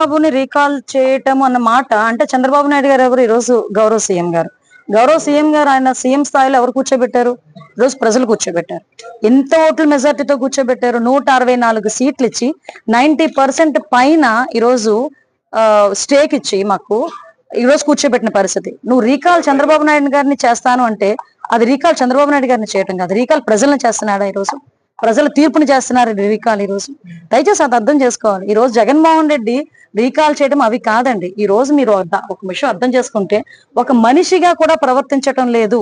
బాబుని రీకాల్ చేయటం అన్న మాట అంటే చంద్రబాబు నాయుడు గారు ఎవరు ఈరోజు గౌరవ సీఎం గారు. ఆయన సీఎం స్థాయిలో ఎవరు కూర్చోబెట్టారు? ఈరోజు ప్రజలు కూర్చోబెట్టారు. ఎంత ఓట్ల మెజార్టీతో కూర్చోబెట్టారు? 164 సీట్లు ఇచ్చి 90% పైన ఈరోజు స్టేక్ ఇచ్చి మాకు ఈరోజు కూర్చోబెట్టిన పరిస్థితి. నువ్వు రీకాల్ చంద్రబాబు నాయుడు గారిని చేస్తాను అంటే అది రీకాల్ చంద్రబాబు నాయుడు గారిని చేయటం కాదు, రీకాల్ ప్రజలను చేస్తున్నాడా? ఈరోజు ప్రజల తీర్పుని చేస్తున్నారు రీకాల్. ఈరోజు దయచేసి అది అర్థం చేసుకోవాలి. ఈ రోజు జగన్మోహన్ రెడ్డి రీకాల్ చేయడం అవి కాదండి. ఈ రోజు మీరు ఒక విషయం అర్థం చేసుకుంటే ఒక మనిషిగా కూడా ప్రవర్తించటం లేదు,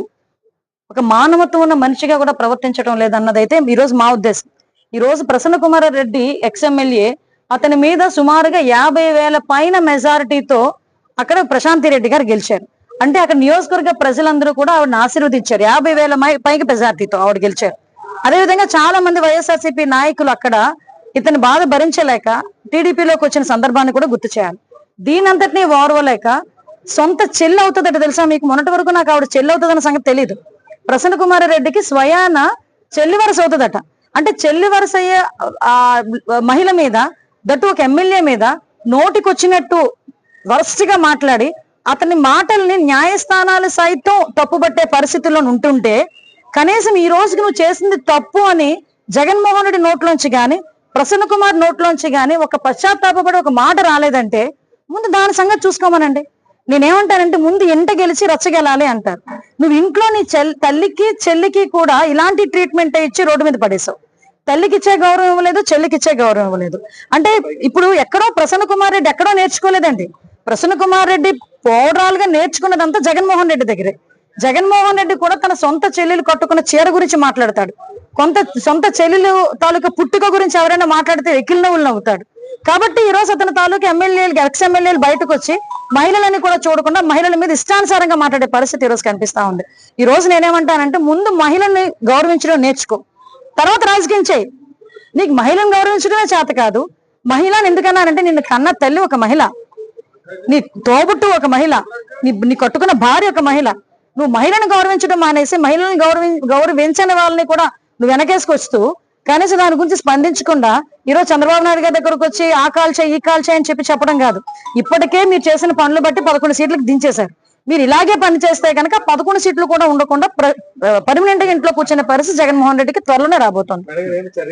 ఒక మానవత్వం ఉన్న మనిషిగా కూడా ప్రవర్తించడం లేదు అన్నదైతే ఈ రోజు మా ఉద్దేశం. ఈ రోజు ప్రసన్న కుమార్ రెడ్డి ఎక్స్ఎమ్మెల్యే, అతని మీద సుమారుగా 50,000 పైన మెజారిటీతో అక్కడ ప్రశాంతి రెడ్డి గారు గెలిచారు. అంటే అక్కడ నియోజకవర్గ ప్రజలందరూ కూడా ఆవిడని ఆశీర్వదించారు. 50,000 పైకి మెజారిటీతో ఆవిడ గెలిచారు. అదేవిధంగా చాలా మంది వైఎస్ఆర్సీపీ నాయకులు అక్కడ ఇతని బాధ భరించలేక టీడీపీలోకి వచ్చిన సందర్భాన్ని కూడా గుర్తు చేయాలి. దీనంతటినీ ఓర్వలేక సొంత చెల్లి అవుతుందట. తెలుసా మీకు? మొన్నటి వరకు నాకు ఆవిడ చెల్లి అవుతుందన్న సంగతి తెలియదు. ప్రసన్న కుమార్ రెడ్డికి స్వయాన చెల్లి వరుస అవుతుందట. అంటే చెల్లి వరుస అయ్యే ఆ మహిళ మీద, దట్టు ఒక ఎమ్మెల్యే మీద నోటికొచ్చినట్టు వరస్ట్గా మాట్లాడి అతని మాటల్ని న్యాయస్థానాలు సైతం తప్పుబట్టే పరిస్థితుల్లో ఉంటుంటే కనీసం ఈ రోజుకి నువ్వు చేసింది తప్పు అని జగన్మోహన్ రెడ్డి నోట్లోంచి గాని ప్రసన్న కుమార్ నోట్లోంచి గాని ఒక పశ్చాత్తాపడి ఒక మాట రాలేదంటే ముందు దాని సంగతి చూసుకోమనండి. నేనేమంటానంటే ముందు ఎంట గెలిచి రచ్చగెలాలి అంటారు. నువ్వు ఇంట్లో నీ తల్లికి చెల్లికి కూడా ఇలాంటి ట్రీట్మెంట్ ఇచ్చి రోడ్డు మీద పడేసావు. తల్లికి ఇచ్చే గౌరవం ఇవ్వలేదు, చెల్లికి ఇచ్చే గౌరవం ఇవ్వలేదు. అంటే ఇప్పుడు ఎక్కడో ప్రసన్న కుమార్ రెడ్డి ఎక్కడో నేర్చుకోలేదండి. ప్రసన్న కుమార్ రెడ్డి ఓవరాల్ గా నేర్చుకున్నదంతా జగన్మోహన్ రెడ్డి దగ్గరే. జగన్మోహన్ రెడ్డి కూడా తన సొంత చెల్లెలు కట్టుకున్న చీర గురించి మాట్లాడతాడు. సొంత చెల్లెలు తాలూకా పుట్టుక గురించి ఎవరైనా మాట్లాడితే ఎక్కిలి నవ్వులు నవ్వుతాడు. కాబట్టి ఈ రోజు అతని తాలూకా ఎక్స్-ఎమ్మెల్యేలు బయటకు వచ్చి మహిళలని కూడా చూడకుండా మహిళల మీద ఇష్టానుసారంగా మాట్లాడే పరిస్థితి ఈ రోజు కనిపిస్తా ఉంది. ఈ రోజు నేనేమంటానంటే ముందు మహిళల్ని గౌరవించడం నేర్చుకో, తర్వాత రాజకీయం చేయి. నీకు మహిళను గౌరవించడమే చేత కాదు. మహిళను ఎందుకన్నానంటే నిన్ను కన్న తల్లి ఒక మహిళ, నీ తోబుట్టు ఒక మహిళ, నీ కట్టుకున్న భార్య ఒక మహిళ. నువ్వు మహిళను గౌరవించడం మానేసి మహిళలను గౌరవించని వాళ్ళని కూడా నువ్వు వెనకేసుకొస్తూ కనీసం దాని గురించి స్పందించకుండా ఈరోజు చంద్రబాబు నాయుడు గారి దగ్గరకు వచ్చి ఆ కాల్ చేయి ఈ కాల్ చేయి అని చెప్పడం కాదు. ఇప్పటికే మీరు చేసిన పనులు బట్టి 11 సీట్లకు దించేశారు. మీరు ఇలాగే పని చేస్తే కనుక 11 సీట్లు కూడా ఉండకుండా పర్మనెంట్ గా ఇంట్లో కూర్చునే పరిస్థితి జగన్మోహన్ రెడ్డికి త్వరలోనే రాబోతోంది.